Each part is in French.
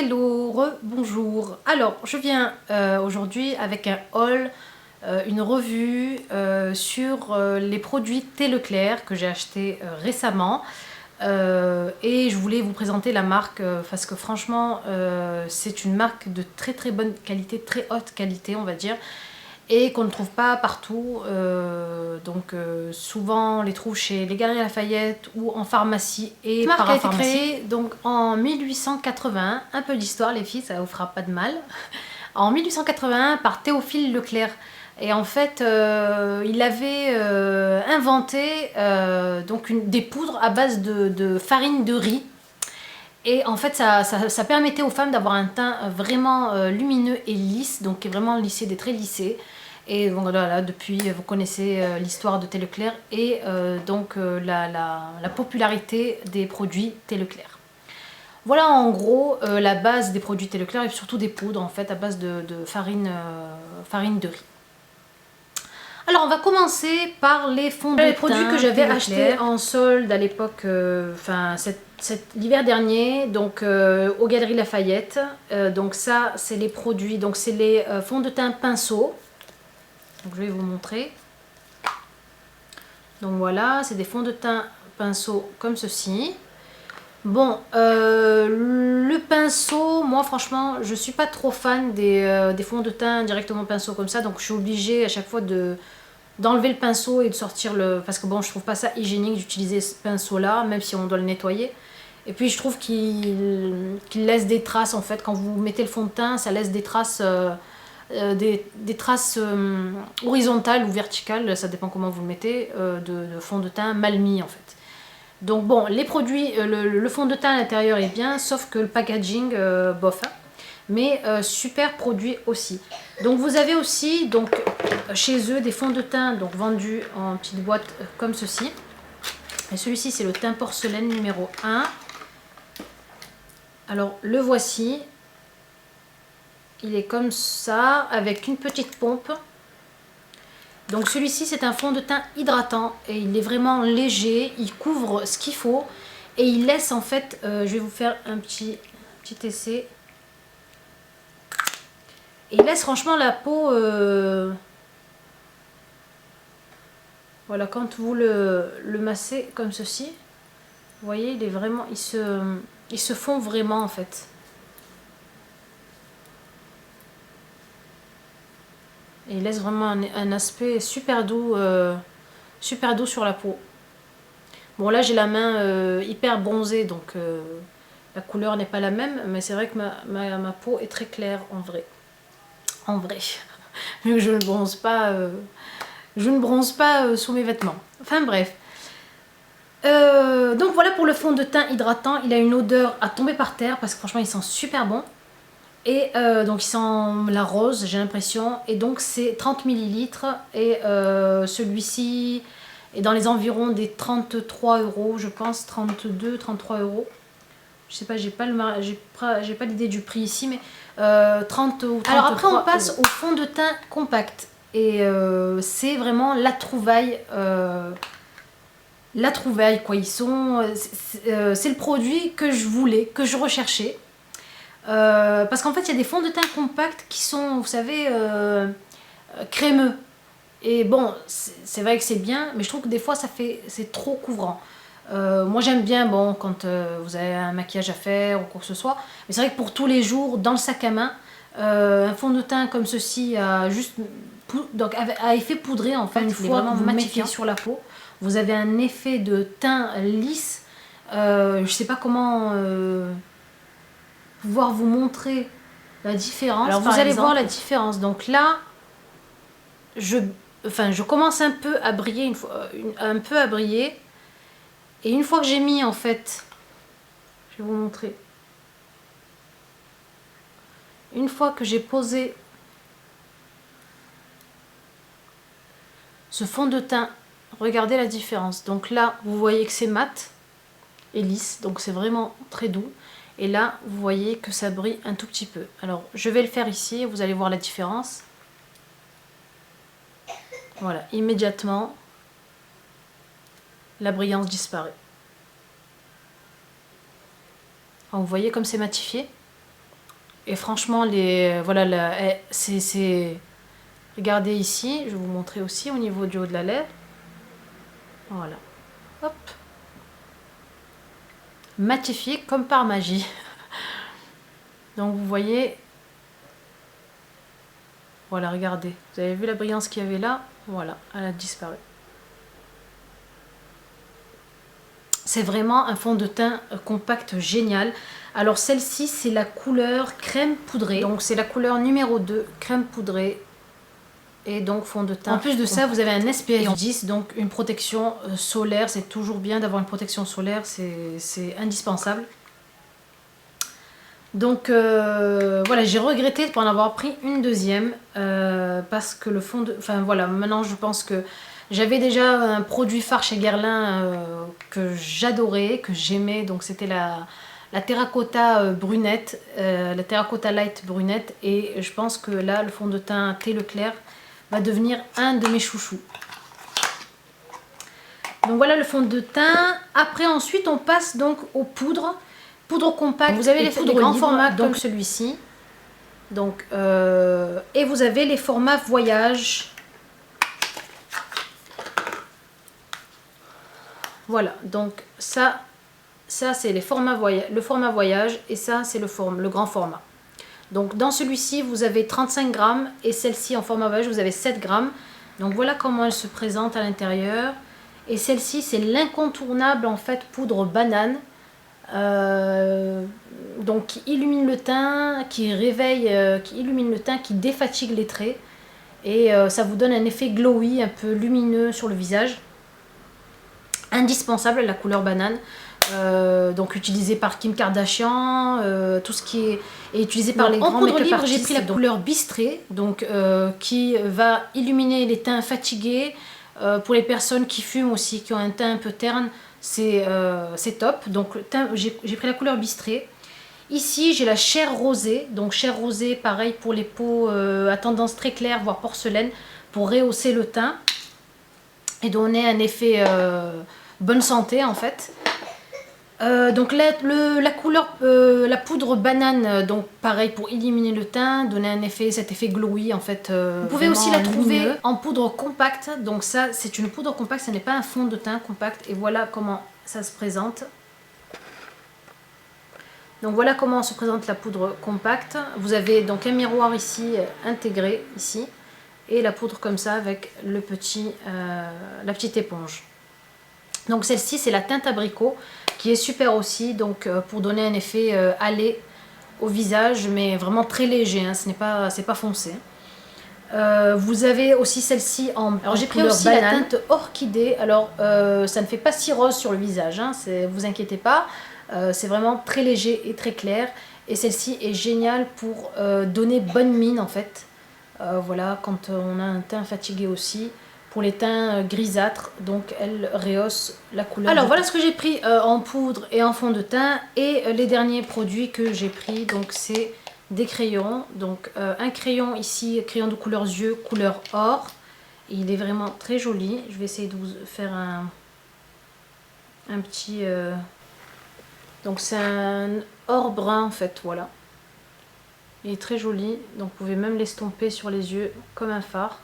hello, bonjour. Alors, je viens aujourd'hui avec un haul, une revue sur les produits Thé Leclerc que j'ai acheté récemment. Et je voulais vous présenter la marque parce que franchement, c'est une marque de très bonne qualité, très haute qualité, on va dire. Et qu'on ne trouve pas partout, souvent on les trouve chez les Galeries Lafayette ou en pharmacie et marque a été créée donc en 1881, un peu d'histoire les filles, ça vous fera pas de mal. En 1881 par Théophile Leclerc. Et en fait, il avait inventé des poudres à base de farine de riz. Et en fait, ça permettait aux femmes d'avoir un teint vraiment lumineux et lisse, donc vraiment lissé, des traits lissés. Et donc voilà, depuis, vous connaissez l'histoire de Thé Leclerc et la popularité des produits Thé Leclerc. Voilà en gros la base des produits Thé Leclerc et surtout des poudres en fait à base de farine de riz. Alors on va commencer par les fonds de teint. Les produits que j'avais achetés en solde à l'époque, l'hiver dernier, donc aux Galeries Lafayette. Donc ça c'est les produits, donc c'est les fonds de teint pinceau. Donc je vais vous montrer. Donc voilà, c'est des fonds de teint pinceau comme ceci. Bon, le pinceau, moi franchement, je suis pas trop fan des fonds de teint directement pinceau comme ça, donc je suis obligée à chaque fois d'enlever le pinceau et de sortir le... Parce que bon, je trouve pas ça hygiénique d'utiliser ce pinceau-là, même si on doit le nettoyer. Et puis je trouve qu'il laisse des traces en fait, quand vous mettez le fond de teint, ça laisse des traces... des traces horizontales ou verticales, ça dépend comment vous le mettez, de fond de teint mal mis en fait. Donc bon, les produits, le fond de teint à l'intérieur est bien, sauf que le packaging, bof. Hein. Mais super produit aussi. Donc vous avez aussi donc, chez eux des fonds de teint donc, vendus en petites boîtes comme ceci. Et celui-ci c'est le teint porcelaine numéro 1. Alors le voici. Il est comme ça, avec une petite pompe. Donc celui-ci c'est un fond de teint hydratant et il est vraiment léger, il couvre ce qu'il faut et il laisse en fait, je vais vous faire un petit essai. Et il laisse franchement la peau, voilà, quand vous le massez comme ceci, vous voyez, il est vraiment, il se fond vraiment en fait. Et il laisse vraiment un aspect super doux sur la peau. Bon là j'ai la main hyper bronzée donc la couleur n'est pas la même, mais c'est vrai que ma peau est très claire en vrai. En vrai. Vu que je ne bronze pas, sous mes vêtements. Enfin bref. Donc voilà pour le fond de teint hydratant. Il a une odeur à tomber par terre parce que franchement il sent super bon. Et donc il sent la rose, j'ai l'impression. Et donc c'est 30 ml. Et celui-ci est dans les environs des 33 €, je pense, 32, 33 €. Je sais pas, j'ai pas l'idée du prix ici, mais 30 ou 33. Alors après on passe au fond de teint compact. Et c'est vraiment la trouvaille. Quoi. Ils sont, c'est le produit que je voulais, que je recherchais. Parce qu'en fait il y a des fonds de teint compacts qui sont, vous savez, crémeux. Et bon, c'est vrai que c'est bien, mais je trouve que des fois c'est trop couvrant. Moi j'aime bien, bon, quand vous avez un maquillage à faire ou quoi que ce soit, mais c'est vrai que pour tous les jours, dans le sac à main, un fond de teint comme ceci à effet poudré en fait, une fois que vous le mettez sur la peau, vous avez un effet de teint lisse. Je sais pas comment pouvoir vous montrer la différence. Alors vous allez voir la différence. Donc là, je commence un peu à briller, et une fois que j'ai mis en fait, je vais vous montrer, une fois que j'ai posé ce fond de teint, regardez la différence. Donc là vous voyez que c'est mat et lisse, donc c'est vraiment très doux. Et là vous voyez que ça brille un tout petit peu. Alors je vais le faire ici, vous allez voir la différence. Voilà, immédiatement la brillance disparaît. Alors, vous voyez comme c'est matifié. Et franchement, voilà, regardez ici, je vais vous montrer aussi au niveau du haut de la lèvre. Voilà. Hop. Magnifique comme par magie. Donc vous voyez, voilà, regardez. Vous avez vu la brillance qu'il y avait là? Voilà, elle a disparu. C'est vraiment un fond de teint compact génial. Alors celle-ci, c'est la couleur crème poudrée. Donc c'est la couleur numéro 2, crème poudrée. Et donc fond de teint. En plus de ça, vous avez un SPF 10, donc une protection solaire. C'est toujours bien d'avoir une protection solaire, c'est indispensable. Donc voilà, j'ai regretté de ne pas en avoir pris une deuxième parce que le fond de... Enfin voilà, maintenant je pense que j'avais déjà un produit phare chez Guerlain que j'adorais, que j'aimais. Donc c'était la terracotta brunette, la terracotta light brunette. Et je pense que là, le fond de teint Thé Leclerc va devenir un de mes chouchous. Donc voilà le fond de teint. Après ensuite on passe donc aux poudres. Poudre compacte. Vous avez les poudres grands formats donc celui-ci. Donc et vous avez les formats voyage. Voilà, donc ça c'est le format voyage et ça c'est le grand format. Donc dans celui-ci vous avez 35 grammes et celle-ci en format voyage vous avez 7 grammes. Donc voilà comment elle se présente à l'intérieur. Et celle-ci c'est l'incontournable en fait poudre banane. Donc qui illumine le teint, qui réveille, qui illumine le teint, qui défatigue les traits. Et ça vous donne un effet glowy, un peu lumineux sur le visage. Indispensable la couleur banane. Donc utilisé par Kim Kardashian, tout ce qui est utilisé par les grands make-up artistes. J'ai pris la couleur bistrée, donc qui va illuminer les teints fatigués, pour les personnes qui fument aussi, qui ont un teint un peu terne, c'est top. Donc j'ai pris la couleur bistrée. Ici j'ai la chair rosée, donc chair rosée pareil pour les peaux à tendance très claire, voire porcelaine, pour rehausser le teint et donner un effet bonne santé en fait. Donc la couleur, la poudre banane, donc pareil pour illuminer le teint, donner cet effet glowy en fait. Vous pouvez aussi la trouver en poudre compacte, donc ça c'est une poudre compacte, ce n'est pas un fond de teint compact. Et voilà comment ça se présente. Donc voilà comment se présente la poudre compacte. Vous avez donc un miroir ici intégré ici et la poudre comme ça avec la petite éponge. Donc celle-ci c'est la teinte abricot qui est super aussi, donc pour donner un effet hâlé au visage, mais vraiment très léger, hein, c'est pas foncé. Vous avez aussi celle-ci alors j'ai pris aussi banane. La teinte orchidée. Alors ça ne fait pas si rose sur le visage, hein, vous inquiétez pas, c'est vraiment très léger et très clair. Et celle-ci est géniale pour donner bonne mine en fait. Voilà, quand on a un teint fatigué aussi. Pour les teints grisâtres, donc elle rehausse la couleur. Alors voilà ce que j'ai pris en poudre et en fond de teint. Et les derniers produits que j'ai pris, donc c'est des crayons. Donc un crayon ici, crayon de couleur yeux, couleur or. Et il est vraiment très joli. Je vais essayer de vous faire un petit... Donc c'est un or brun en fait, voilà. Il est très joli, donc vous pouvez même l'estomper sur les yeux comme un fard.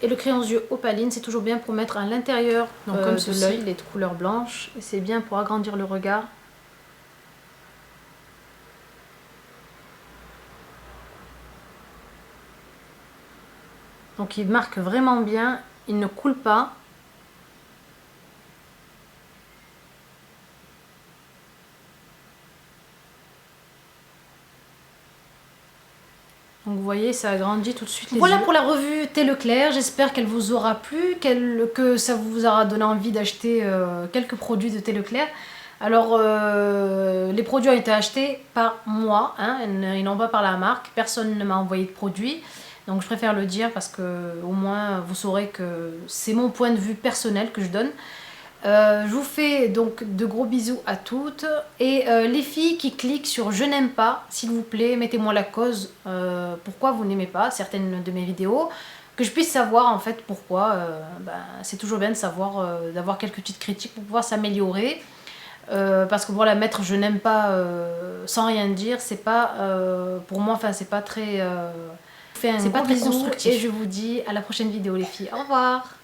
Et le crayon yeux opaline, c'est toujours bien pour mettre à l'intérieur de l'œil, il est de couleur blanche. Et c'est bien pour agrandir le regard. Donc il marque vraiment bien, il ne coule pas. Donc vous voyez, ça agrandit tout de suite les yeux. Voilà pour la revue Thé Leclerc, j'espère qu'elle vous aura plu, que ça vous aura donné envie d'acheter quelques produits de Thé Leclerc. Alors les produits ont été achetés par moi, hein, ils n'ont pas par la marque, personne ne m'a envoyé de produits. Donc je préfère le dire parce que au moins vous saurez que c'est mon point de vue personnel que je donne. Je vous fais donc de gros bisous à toutes et les filles qui cliquent sur je n'aime pas, s'il vous plaît mettez-moi la cause pourquoi vous n'aimez pas certaines de mes vidéos, que je puisse savoir en fait pourquoi. C'est toujours bien de savoir, d'avoir quelques petites critiques pour pouvoir s'améliorer, parce que voilà, mettre je n'aime pas sans rien dire, c'est pas pour moi, enfin c'est pas très, c'est pas très constructif. Et je vous dis à la prochaine vidéo les filles. Au revoir.